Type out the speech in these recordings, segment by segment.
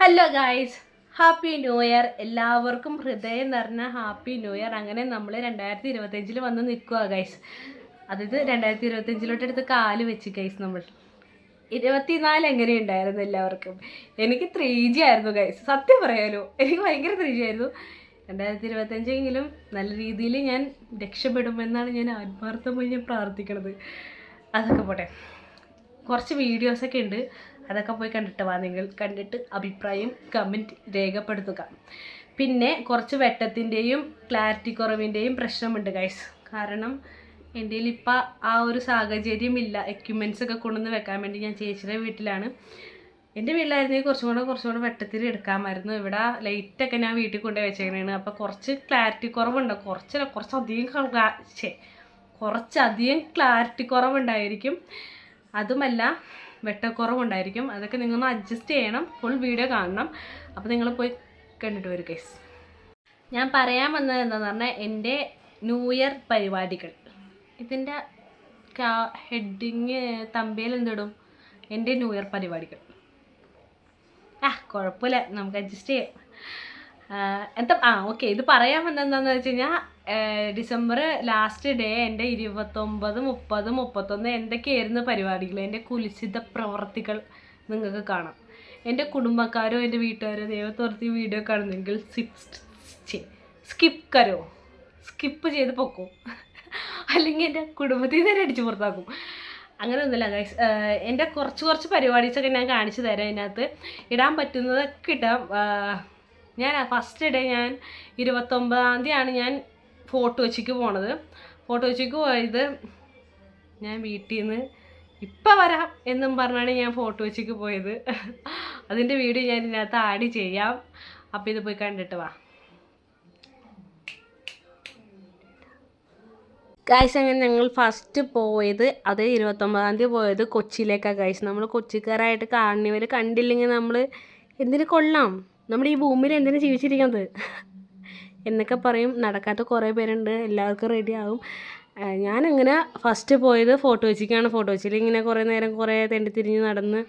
Hello guys, happy new year. എല്ലാവർക്കും ഹൃദയം നിറഞ്ഞ ഹാപ്പി ന്യൂ ഇയർ. അങ്ങനെ നമ്മൾ 2025 വന്ന് നിൽക്കുക ഗൈസ്. അതായത് 2025 എടുത്ത് കാല് വെച്ച് ഗൈസ്. നമ്മൾ 24 എങ്ങനെയുണ്ടായിരുന്നു എല്ലാവർക്കും? എനിക്ക് 3G ആയിരുന്നു ഗൈസ്, സത്യം പറയാലോ. എനിക്ക് ഭയങ്കര 3G ആയിരുന്നു. 2025 നല്ല രീതിയിൽ ഞാൻ രക്ഷപ്പെടുമെന്നാണ് ഞാൻ ആത്മാർത്ഥമായി ഞാൻ പ്രാർത്ഥിക്കണത്. അതൊക്കെ പോട്ടെ, കുറച്ച് വീഡിയോസൊക്കെ ഉണ്ട്, അതൊക്കെ പോയി കണ്ടിട്ട് വാ. നിങ്ങൾ കണ്ടിട്ട് അഭിപ്രായം കമൻറ്റ് രേഖപ്പെടുത്തുക. പിന്നെ കുറച്ച് വെട്ടത്തിൻ്റെയും ക്ലാരിറ്റി കുറവിൻ്റെയും പ്രശ്നമുണ്ട് ഗൈസ്. കാരണം എൻ്റെ കയ്യിൽ ഇപ്പം ആ ഒരു സാഹചര്യമില്ല. എക്യുപ്മെൻറ്റ്സ് ഒക്കെ കൊണ്ടുവന്ന് വെക്കാൻ വേണ്ടി ഞാൻ ചേച്ചിയുടെ വീട്ടിലാണ്. എൻ്റെ വീട്ടിലായിരുന്നെങ്കിൽ കുറച്ചും കൂടെ വെട്ടത്തിൽ എടുക്കാമായിരുന്നു. ഇവിടെ ലൈറ്റൊക്കെ ഞാൻ വീട്ടിൽ കൊണ്ടുപോയി വെച്ചേക്കണേണ്. അപ്പോൾ കുറച്ച് ക്ലാരിറ്റി കുറവുണ്ട്. കുറച്ചധികം ക്ലാരിറ്റി കുറവുണ്ടായിരിക്കും. അതുമല്ല, വെട്ടക്കുറവുണ്ടായിരിക്കും. അതൊക്കെ നിങ്ങളൊന്ന് അഡ്ജസ്റ്റ് ചെയ്യണം. ഫുൾ വീഡിയോ കാണണം. അപ്പോൾ നിങ്ങൾ പോയി കണ്ടിട്ട് വരും ഗൈസ്. ഞാൻ പറയാൻ വന്നത് എന്താണെന്ന് പറഞ്ഞാൽ, എൻ്റെ ന്യൂ ഇയർ പരിപാടികൾ. ഇതിൻ്റെ ഹെഡിങ് തമ്പയിൽ എന്തിടും? എൻ്റെ ന്യൂ ഇയർ പരിപാടികൾ. കുഴപ്പമില്ല, നമുക്ക് അഡ്ജസ്റ്റ് ചെയ്യാം. ഓക്കെ. ഇത് പറയാൻ വന്നതെന്താണെന്ന് വെച്ച് കഴിഞ്ഞാൽ, ഡിസംബർ ലാസ്റ്റ് ഡേ എൻ്റെ 29, 30, 31 എന്തൊക്കെയായിരുന്നു പരിപാടികൾ, എൻ്റെ കുലിശിത പ്രവർത്തികൾ നിങ്ങൾക്ക് കാണാം. എൻ്റെ കുടുംബക്കാരോ എൻ്റെ വീട്ടുകാരോ ദൈവത്തോർത്തി വീഡിയോ കാണുന്നെങ്കിൽ സ്കിപ്പ് ചെയ്ത് പൊക്കും. അല്ലെങ്കിൽ എൻ്റെ കുടുംബത്തിൽ തന്നെ അടിച്ചു പുറത്താക്കും. അങ്ങനെ ഒന്നുമില്ല ഗൈസ്. എൻ്റെ കുറച്ച് പരിപാടീസൊക്കെ ഞാൻ കാണിച്ചു തരാം. അതിനകത്ത് ഇടാൻ പറ്റുന്നതൊക്കെ ഇടാം. ഞാൻ ഫസ്റ്റ് ഡേ ഞാൻ 29-ാം തീയതിയാണ് ഞാൻ ഫോട്ടോ കൊച്ചിക്ക് പോണത്. ഫോട്ടോ കൊച്ചിക്ക് പോയത് ഞാൻ വീട്ടിൽ നിന്ന് ഇപ്പം വരാം എന്നും പറഞ്ഞാണ് ഞാൻ ഫോട്ടോ കൊച്ചിക്ക് പോയത്. അതിൻ്റെ വീഡിയോ ഞാൻ ഇതിനകത്ത് ആഡ് ചെയ്യാം. അപ്പോൾ ഇത് പോയി കണ്ടിട്ട് വാ ഗൈസ്. അങ്ങനെ ഞങ്ങൾ ഫസ്റ്റ് പോയത്, അത് 29-ാം തീയതി പോയത് കൊച്ചിയിലേക്കാണ് ഗൈസ്. നമ്മൾ കൊച്ചിക്കാരായിട്ട് കാർണിവൽ കണ്ടില്ലെങ്കിൽ നമ്മൾ എന്തിനു കൊള്ളാം? നമ്മൾ ഈ ഭൂമിയിൽ എന്തിനു ജീവിച്ചിരിക്കുന്നത് എന്നൊക്കെ പറയും. നടക്കാത്ത കുറേ പേരുണ്ട്, എല്ലാവർക്കും റെഡി ആവും. ഞാനങ്ങനെ ഫസ്റ്റ് പോയത് ഫോട്ടോ കൊച്ചിക്കാണ്. ഫോട്ടോ കൊച്ചിയിൽ ഇങ്ങനെ കുറേ നേരം തെണ്ടിത്തിരിഞ്ഞ് നടന്ന്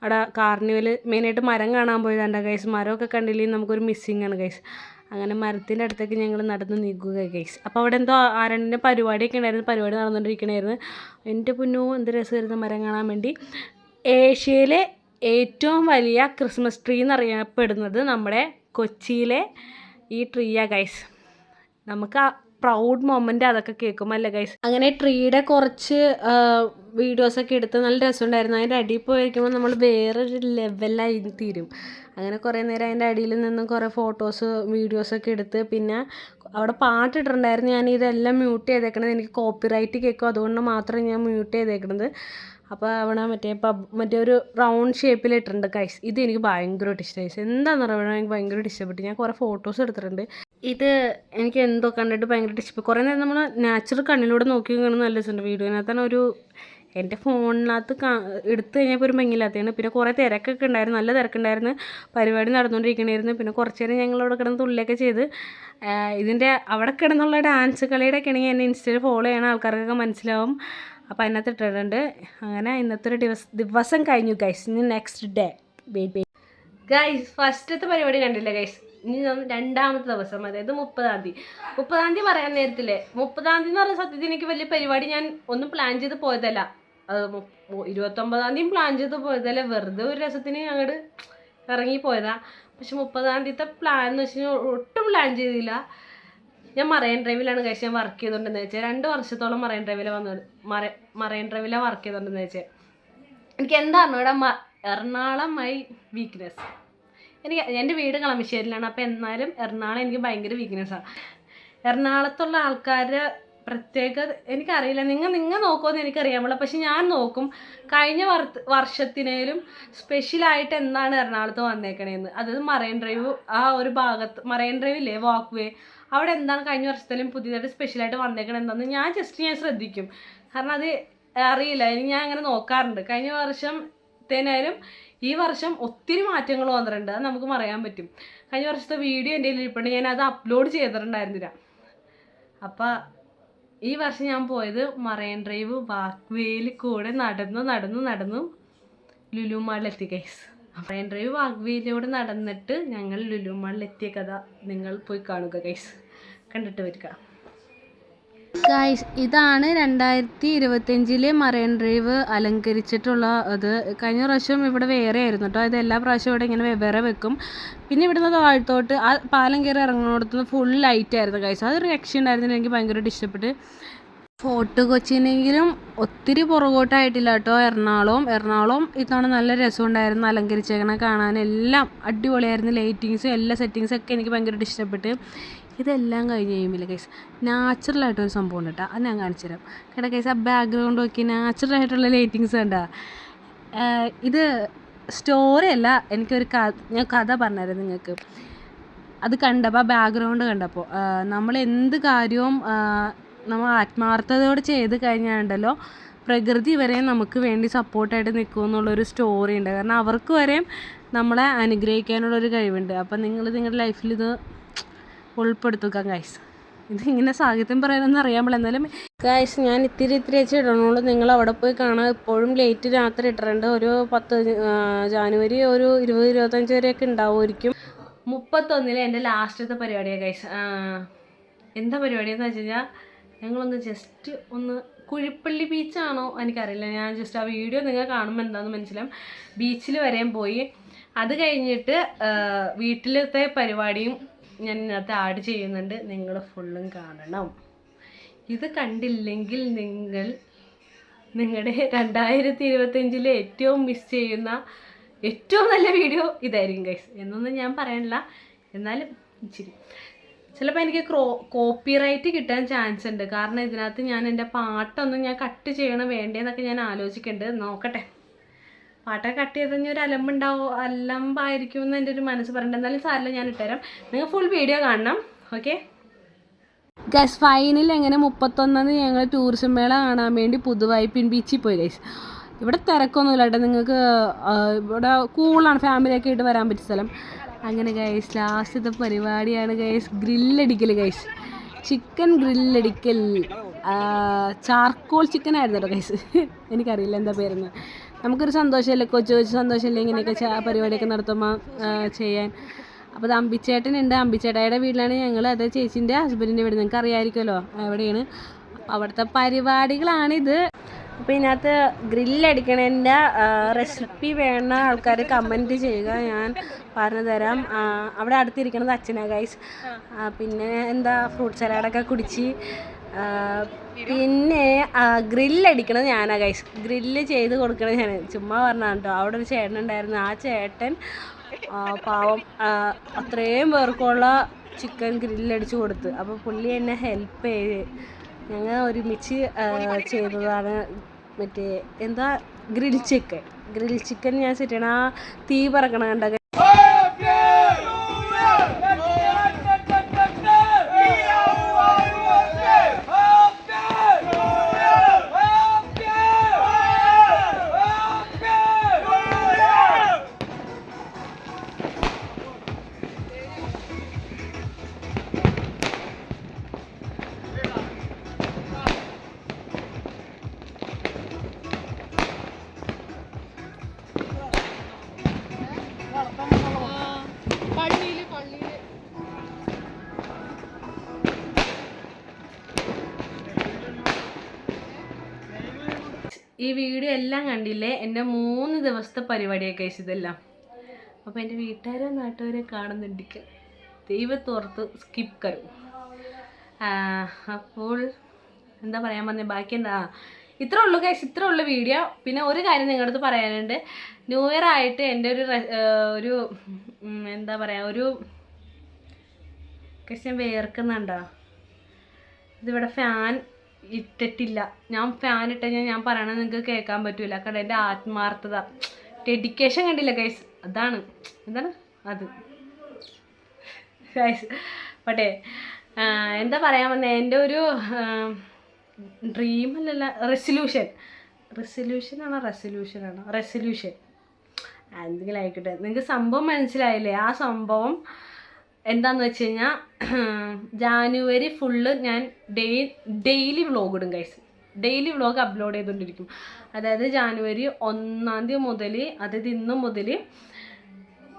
അവിടെ കാർണിവൽ മെയിനായിട്ട് മരം കാണാൻ പോയതാണ്ട ഗൈസ്. മരമൊക്കെ കണ്ടില്ലെങ്കിൽ നമുക്കൊരു മിസ്സിങ് ആണ് ഗൈസ്. അങ്ങനെ മരത്തിൻ്റെ അടുത്തേക്ക് ഞങ്ങൾ നടന്ന് നീക്കുക ഗൈസ്. അപ്പോൾ അവിടെ എന്തോ ആരണ്ടിൻ്റെ പരിപാടിയൊക്കെ ഉണ്ടായിരുന്നു. പരിപാടി നടന്നുകൊണ്ടിരിക്കണമായിരുന്നു. എൻ്റെ പൊന്നോ, എന്ത് രസമായിരുന്നു മരം കാണാൻ വേണ്ടി. ഏഷ്യയിലെ ഏറ്റവും വലിയ ക്രിസ്മസ് ട്രീ എന്നറിയപ്പെടുന്നത് നമ്മുടെ കൊച്ചിയിലെ ഈ ട്രീയാണ് ഗൈസ്. നമുക്ക് ആ പ്രൗഡ് മൊമെൻ്റ് അതൊക്കെ കേൾക്കുമല്ലേ ഗൈസ്. അങ്ങനെ ട്രീയുടെ കുറച്ച് വീഡിയോസൊക്കെ എടുത്ത് നല്ല രസമുണ്ടായിരുന്നു. അതിൻ്റെ അടിയിൽ പോയിരിക്കുമ്പോൾ നമ്മൾ വേറൊരു ലെവലായി തീരും. അങ്ങനെ കുറേ നേരം അതിൻ്റെ അടിയിൽ നിന്നും കുറേ ഫോട്ടോസ് വീഡിയോസൊക്കെ എടുത്ത്, പിന്നെ അവിടെ പാട്ടിട്ടുണ്ടായിരുന്നു. ഞാൻ ഇതെല്ലാം മ്യൂട്ട് ചെയ്തേക്കണത്. എനിക്ക് കോപ്പിറൈറ്റ് കേൾക്കും, അതുകൊണ്ട് മാത്രം ഞാൻ മ്യൂട്ട് ചെയ്തേക്കണത്. അപ്പോൾ അവിടെ മറ്റേ ഒരു റൗണ്ട് ഷേപ്പിലിട്ടുണ്ട് ഗൈസ്. ഇത് എനിക്ക് ഭയങ്കരമായിട്ട് ഇഷ്ടമായി. എന്താണെന്ന് പറയുക, എനിക്ക് ഭയങ്കരമായിട്ട് ഇഷ്ടപ്പെട്ടു. ഞാൻ കുറേ ഫോട്ടോസ് എടുത്തിട്ടുണ്ട്. ഇത് എനിക്ക് എന്തോ കണ്ടിട്ട് ഭയങ്കരമായിട്ട് ഇഷ്ടപ്പെട്ടു. കുറേ നേരം നമ്മൾ നാച്ചുറൽ കണ്ണിലൂടെ നോക്കി കാണുന്ന നല്ല രസമുണ്ട്. വീഡിയോനകത്താണ് എൻ്റെ ഫോണിനകത്ത് എടുത്തു കഴിഞ്ഞപ്പോൾ ഒരു ഭംഗിയില്ലാത്തതാണ്. പിന്നെ കുറേ തിരക്കൊക്കെ ഉണ്ടായിരുന്നു, നല്ല തിരക്കുണ്ടായിരുന്നു. പരിപാടി നടന്നുകൊണ്ടിരിക്കണമായിരുന്നു. പിന്നെ കുറച്ച് നേരം ഞങ്ങളവിടെ കിടന്ന് തുള്ളിയൊക്കെ ചെയ്ത് ഇതിൻ്റെ അവിടെ കിടന്നുള്ള ഡാൻസ് കളിയുടെ ഒക്കെ ആണെങ്കിൽ എന്നെ ഇൻസ്റ്റയിൽ ഫോളോ ചെയ്യണ ആൾക്കാർക്കൊക്കെ മനസ്സിലാവും. അപ്പോൾ അതിനകത്ത് ഇട്ടിട്ടുണ്ട്. അങ്ങനെ ഇന്നത്തെ ഒരു ദിവസം കഴിഞ്ഞു ഗൈസ്. ഇനി നെക്സ്റ്റ് ഡേ വെയിറ്റ് ഗൈസ്. ഫസ്റ്റത്തെ പരിപാടി കണ്ടില്ല ഗൈസ്. ഇനി രണ്ടാമത്തെ ദിവസം, അതായത് 30-ാം തീയതി പറയാൻ നേരത്തില്ലേ. 30-ാം തീയതി എന്ന് പറയുന്ന സത്യത്തിൽ എനിക്ക് വലിയ പരിപാടി ഞാൻ ഒന്നും പ്ലാൻ ചെയ്ത് പോയതല്ല. 29-ാം തീയതി പ്ലാൻ ചെയ്ത് പോയതല്ല, വെറുതെ ഒരു രസത്തിന് അങ്ങോട്ട് ഇറങ്ങിപ്പോയതാ. പക്ഷെ 30-ാം തീയതിത്തെ പ്ലാൻ എന്ന് വെച്ച് കഴിഞ്ഞാൽ ഒട്ടും പ്ലാൻ ചെയ്തില്ല. ഞാൻ മറൈൻ ഡ്രൈവിലാണ് കഴിച്ച് ഞാൻ വർക്ക് ചെയ്തുകൊണ്ടെന്ന് വെച്ചാൽ 2 വർഷത്തോളം മറൈൻ ഡ്രൈവിലാണ് വർക്ക് ചെയ്തുകൊണ്ടെന്ന് വെച്ചാൽ. എനിക്ക് എന്താണ് ഇവിടെ എറണാകുളം മൈ വീക്ക്നെസ്. എൻ്റെ വീട് കളമശ്ശേരിയിലാണ്. അപ്പോൾ എന്നാലും എറണാകുളം എനിക്ക് ഭയങ്കര വീക്ക്നെസ്സാണ്. എറണാകുളത്തുള്ള ആൾക്കാരുടെ പ്രത്യേകത എനിക്കറിയില്ല. നിങ്ങൾ നോക്കുമെന്ന് എനിക്കറിയാമല്ലോ, പക്ഷെ ഞാൻ നോക്കും. കഴിഞ്ഞ വർഷത്തിനേലും സ്പെഷ്യലായിട്ട് എന്താണ് എറണാകുളത്ത് വന്നേക്കണേന്ന്. അതായത് മറൈൻ ഡ്രൈവ്, ആ ഒരു ഭാഗത്ത് മറൈൻ ഡ്രൈവില്ലേ, വാക്ക് വേ, അവിടെ എന്താണ് കഴിഞ്ഞ വർഷത്തിലും പുതിയതായിട്ട് സ്പെഷ്യലായിട്ട് വന്നേക്കണത് എന്താണെന്ന് ഞാൻ ശ്രദ്ധിക്കും. കാരണം അത് അറിയില്ല, ഞാൻ അങ്ങനെ നോക്കാറുണ്ട്. കഴിഞ്ഞ വർഷത്തേനായാലും ഈ വർഷം ഒത്തിരി മാറ്റങ്ങൾ വന്നിട്ടുണ്ട്. അത് നമുക്ക് പറയാൻ പറ്റും. കഴിഞ്ഞ വർഷത്തെ വീഡിയോ എൻ്റെ കയ്യിൽ ഇരിപ്പുണ്ട്, ഞാൻ അത് അപ്ലോഡ് ചെയ്തിട്ടുണ്ടായിരുന്നില്ല. അപ്പം ഈ വർഷം ഞാൻ പോയത് മറൈൻ ഡ്രൈവ് വാക്ക് വേയിൽ കൂടെ നടന്നു ലുലു മാളിലെത്തി ഗൈസ്. മറൈൻ ഡ്രൈവ് വാഗ്വേയിലൂടെ നടന്നിട്ട് ഞങ്ങൾ ലുലു മാളിൽ എത്തിയ കഥ നിങ്ങൾ പോയി കാണുക ഗൈസ്, കണ്ടിട്ട് വരിക ഗൈസ്. ഇതാണ് 2025 മറൈൻ ഡ്രൈവ് അലങ്കരിച്ചിട്ടുള്ള ഇത്. കഴിഞ്ഞ പ്രാവശ്യം ഇവിടെ വേറെ ആയിരുന്നു കേട്ടോ. ഇത് എല്ലാ പ്രാവശ്യവും ഇവിടെ ഇങ്ങനെ വെവ്വേറെ വെക്കും. പിന്നെ ഇവിടുന്ന് താഴത്തോട്ട് ആ പാലം കയറി ഇറങ്ങുന്നിടത്തുനിന്ന് ഫുൾ ലൈറ്റായിരുന്നു ഗൈസ്. അതൊരു രക്ഷയുണ്ടായിരുന്നു, എനിക്ക് ഭയങ്കരമായിട്ട് ഇഷ്ടപ്പെട്ട്. ഫോർട്ട് കൊച്ചിനെങ്കിലും ഒത്തിരി പുറകോട്ടായിട്ടില്ല കേട്ടോ എറണാകുളം ഇത്തവണ നല്ല രസമുണ്ടായിരുന്നു. അലങ്കരിച്ചേക്കണ കാണാൻ എല്ലാം അടിപൊളിയായിരുന്നു. ലൈറ്റിങ്സും എല്ലാ സെറ്റിങ്സും ഒക്കെ എനിക്ക് ഭയങ്കരമായിട്ട് ഇഷ്ടപ്പെട്ട്. ഇതെല്ലാം കഴിഞ്ഞ് കഴിയുമ്പോൾ ഗൈസ് നാച്ചുറലായിട്ടൊരു സംഭവം ഉണ്ട് കേട്ടോ, അത് ഞാൻ കാണിച്ചു തരാം കേട്ടോ ഗൈസ്. ആ ബാക്ക്ഗ്രൗണ്ട് നോക്കി നാച്ചുറലായിട്ടുള്ള ലൈറ്റിങ്സ് കണ്ടാ. ഇത് സ്റ്റോറി അല്ല, ഞാൻ കഥ പറഞ്ഞുതരാം നിങ്ങൾക്ക്. അത് കണ്ടപ്പോൾ ആ ബാക്ക്ഗ്രൗണ്ട് കണ്ടപ്പോൾ നമ്മൾ എന്ത് കാര്യവും നമ്മൾ ആത്മാർത്ഥതയോടെ ചെയ്ത് കഴിഞ്ഞാലുണ്ടല്ലോ പ്രകൃതി വരെ നമുക്ക് വേണ്ടി സപ്പോർട്ടായിട്ട് നിൽക്കും എന്നുള്ളൊരു സ്റ്റോറി ഉണ്ട്. കാരണം അവർക്ക് വരെയും നമ്മളെ അനുഗ്രഹിക്കാനുള്ളൊരു കഴിവുണ്ട്. അപ്പം നിങ്ങൾ നിങ്ങളുടെ ലൈഫിൽ ഇത് ഉൾപ്പെടുത്തുക ഗൈസ്. ഇതിങ്ങനെ സാഹിത്യം പറയാനൊന്നും അറിയാമല്ലോ, എന്നാലും ഗൈസ് ഞാൻ ഇത്തിരി വെച്ച് ഇടണുള്ളൂ. നിങ്ങൾ അവിടെ പോയി കാണാം. എപ്പോഴും ലേറ്റ് രാത്രി ഇട്ടിട്ടുണ്ട്. ഒരു 10 ജാനുവരി ഒരു 20-25 വരെയൊക്കെ ഉണ്ടാവുമായിരിക്കും. 31 എൻ്റെ ലാസ്റ്റത്തെ പരിപാടിയാണ് ഗൈസ്. എന്താ പരിപാടിയെന്ന് വെച്ച് കഴിഞ്ഞാൽ ഞങ്ങളൊന്ന് ജസ്റ്റ് ഒന്ന് കുഴിപ്പള്ളി ബീച്ചാണോ എനിക്കറിയില്ല, ഞാൻ ജസ്റ്റ് ആ വീഡിയോ നിങ്ങൾ കാണുമ്പോൾ എന്താണെന്ന് മനസ്സിലാവും. ബീച്ചിൽ വരെയും പോയി. അത് കഴിഞ്ഞിട്ട് വീട്ടിലത്തെ പരിപാടിയും ഞാൻ ഇതിനകത്ത് ആഡ് ചെയ്യുന്നുണ്ട്. നിങ്ങൾ ഫുള്ളും കാണണം. ഇത് കണ്ടില്ലെങ്കിൽ നിങ്ങൾ നിങ്ങളുടെ 2025 ഏറ്റവും മിസ് ചെയ്യുന്ന ഏറ്റവും നല്ല വീഡിയോ ഇതായിരിക്കും ഗൈസ്. എന്നൊന്നും ഞാൻ പറയാനില്ല, എന്നാലും ഇച്ചിരി ചിലപ്പോൾ എനിക്ക് കോപ്പിറൈറ്റ് കിട്ടാൻ ചാൻസ് ഉണ്ട്. കാരണം ഇതിനകത്ത് ഞാൻ എൻ്റെ പാട്ടൊന്നും ഞാൻ കട്ട് ചെയ്യണം വേണ്ടേന്നൊക്കെ ഞാൻ ആലോചിക്കുന്നുണ്ട്. നോക്കട്ടെ, പാട്ടൊക്കെ കട്ട് ചെയ്ത് ഒരു അലമ്പായിരിക്കും എന്ന് എൻ്റെ ഒരു മനസ്സ് പറയുന്നുണ്ട്. എന്നാലും സാറില്ല, ഞാൻ ഇട്ടുതരാം. നിങ്ങൾ ഫുൾ വീഡിയോ കാണണം. Okay guys. ഫൈനൽ എങ്ങനെ 31 ഞങ്ങൾ ടൂറിസം മേള കാണാൻ വേണ്ടി പുതുവൈപ്പിൻ ബീച്ചിൽ പോയി ഗൈസ്. ഇവിടെ തിരക്കൊന്നുമില്ല കേട്ടോ, നിങ്ങൾക്ക് ഇവിടെ കൂളാണ്, ഫാമിലിയൊക്കെ ആയിട്ട് വരാൻ പറ്റിയ സ്ഥലം. അങ്ങനെ ഗൈസ് ലാസ്റ്റത്തെ പരിപാടിയാണ് ഗൈസ് ഗ്രില്ലടിക്കൽ ഗൈസ്. ചിക്കൻ ഗ്രില്ലടിക്കൽ, ചാർക്കോൾ ചിക്കൻ ആയിരുന്നു കേട്ടോ ഗൈസ്. എനിക്കറിയില്ല എന്താ പേരെന്ന്. നമുക്കൊരു സന്തോഷമല്ലേ, കൊച്ചു സന്തോഷമല്ലേ ഇങ്ങനെയൊക്കെ പരിപാടിയൊക്കെ നടത്തുമ്പോൾ ചെയ്യാൻ. അപ്പോൾ അത് അമ്പിച്ചേട്ടനുണ്ട്. അമ്പിച്ചേട്ടായുടെ വീട്ടിലാണ് ഞങ്ങൾ. അത് ചേച്ചീൻ്റെ ഹസ്ബൻഡിൻ്റെ വീട്, നിങ്ങൾക്ക് അറിയാമായിരിക്കുമല്ലോ എവിടെയാണ്. അവിടുത്തെ പരിപാടികളാണിത്. അപ്പോൾ ഇതിനകത്ത് ഗ്രില്ലടിക്കണതിൻ്റെ റെസിപ്പി വേണ്ട ആൾക്കാർ കമൻറ്റ് ചെയ്യുക, ഞാൻ പറഞ്ഞു തരാം. അവിടെ അടുത്തിരിക്കണത് അച്ഛനാണ് ഗൈസ്. പിന്നെ എന്താ ഫ്രൂട്ട് സലാഡൊക്കെ കുടിച്ച് പിന്നെ ഗ്രില്ലടിക്കണത് ഞാനാണ് ഗൈസ്. ഗ്രില്ല് ചെയ്ത് കൊടുക്കണത് ഞാൻ ചുമ്മാ പറഞ്ഞാണ് കേട്ടോ. അവിടെ ഒരു ചേട്ടൻ ഉണ്ടായിരുന്നു. ആ ചേട്ടൻ പാവം അത്രയും പേർക്കുള്ള ചിക്കൻ ഗ്രില്ലടിച്ച് കൊടുത്ത്. അപ്പോൾ പുള്ളി എന്നെ ഹെൽപ്പ് ചെയ്ത് ഞങ്ങൾ ഒരുമിച്ച് ചെയ്തതാണ്. മറ്റേ എന്താ ഗ്രിൽ ചിക്കൻ ഞാൻ സെറ്റ് ചെയ്യണം. ആ തീ പറക്കണം കണ്ട. ഈ വീഡിയോ എല്ലാം കണ്ടില്ലേ, എൻ്റെ 3 ദിവസത്തെ പരിപാടിയൊക്കെ ഇതെല്ലാം. അപ്പോൾ എൻ്റെ വീട്ടുകാരോ നാട്ടുകാരോ കാണുന്നുണ്ടെങ്കിൽ ദൈവത്തോർത്ത് സ്കിപ്പ് കരും. അപ്പോൾ എന്താ പറയാൻ പറഞ്ഞ ബാക്കി എന്താ, ഇത്രേ ഉള്ളൂ ഗൈസ്, ഇത്രേ ഉള്ളൂ വീഡിയോ. പിന്നെ ഒരു കാര്യം നിങ്ങളുടെ അടുത്ത് പറയാനുണ്ട്. ന്യൂ ഇയർ ആയിട്ട് എൻ്റെ ഒരു എന്താ പറയുക, ഒരു ഞാൻ വേർക്കുന്നുണ്ടോ. ഇതിവിടെ ഫാൻ ഇട്ടിട്ടില്ല. ഞാൻ ഫാൻ ഇട്ട് കഴിഞ്ഞാൽ ഞാൻ പറയണത് നിങ്ങൾക്ക് കേൾക്കാൻ പറ്റില്ല. കാരണം എൻ്റെ ആത്മാർത്ഥത, ഡെഡിക്കേഷൻ കണ്ടില്ല ഗൈസ്. എന്താണ് അത് ഗൈസ്. പക്ഷേ എന്താ പറയാൻ വന്നത്, എൻ്റെ ഒരു ഡ്രീം അല്ലല്ല, റെസൊല്യൂഷൻ എന്തെങ്കിലും ആയിക്കോട്ടെ. നിങ്ങൾക്ക് സംഭവം മനസ്സിലായില്ലേ? ആ സംഭവം എന്താണെന്ന് വെച്ച് കഴിഞ്ഞാൽ ജാനുവരി ഫുള്ള് ഞാൻ ഡെയിലി വ്ളോഗ് ഇടും ഗൈസ്. ഡെയിലി വ്ളോഗ് അപ്ലോഡ് ചെയ്തുകൊണ്ടിരിക്കും. അതായത് ജാനുവരി 1 മുതൽ, അതായത് ഇന്ന് മുതൽ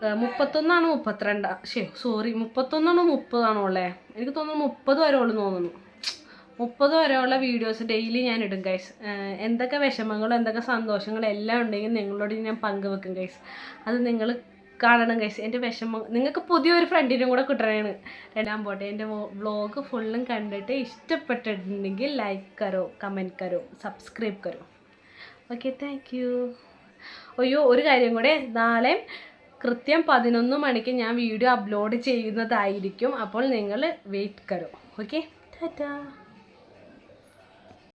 31 32 സോറി 31 30 ഉള്ളേ. എനിക്ക് തോന്നുന്നു 30 വരെ ഉള്ളു തോന്നുന്നു. 30 വരെയുള്ള വീഡിയോസ് ഡെയിലി ഞാൻ ഇടും ഗൈസ്. എന്തൊക്കെ വിഷമങ്ങളും എന്തൊക്കെ സന്തോഷങ്ങളും എല്ലാം ഉണ്ടെങ്കിൽ നിങ്ങളോട് ഞാൻ പങ്കുവെക്കും ഗൈസ്. അത് നിങ്ങൾ കാണണം ഗൈസ്. എൻ്റെ വിഷമം നിങ്ങൾക്ക് പുതിയൊരു ഫ്രണ്ടിനും കൂടെ കിട്ടണേണ്. എല്ലാം പോട്ടെ, എൻ്റെ വ്ളോഗ് ഫുള്ളും കണ്ടിട്ട് ഇഷ്ടപ്പെട്ടിട്ടുണ്ടെങ്കിൽ ലൈക്ക് കരോ, കമൻറ്റ് കരോ, സബ്സ്ക്രൈബ് കരോ. Okay, thank you. അയ്യോ, ഒരു കാര്യം കൂടെ, നാളെ കൃത്യം 11 മണിക്ക് ഞാൻ വീഡിയോ അപ്ലോഡ് ചെയ്യുന്നതായിരിക്കും. അപ്പോൾ നിങ്ങൾ വെയിറ്റ് കരോ. ഓക്കെ, ടാറ്റാ.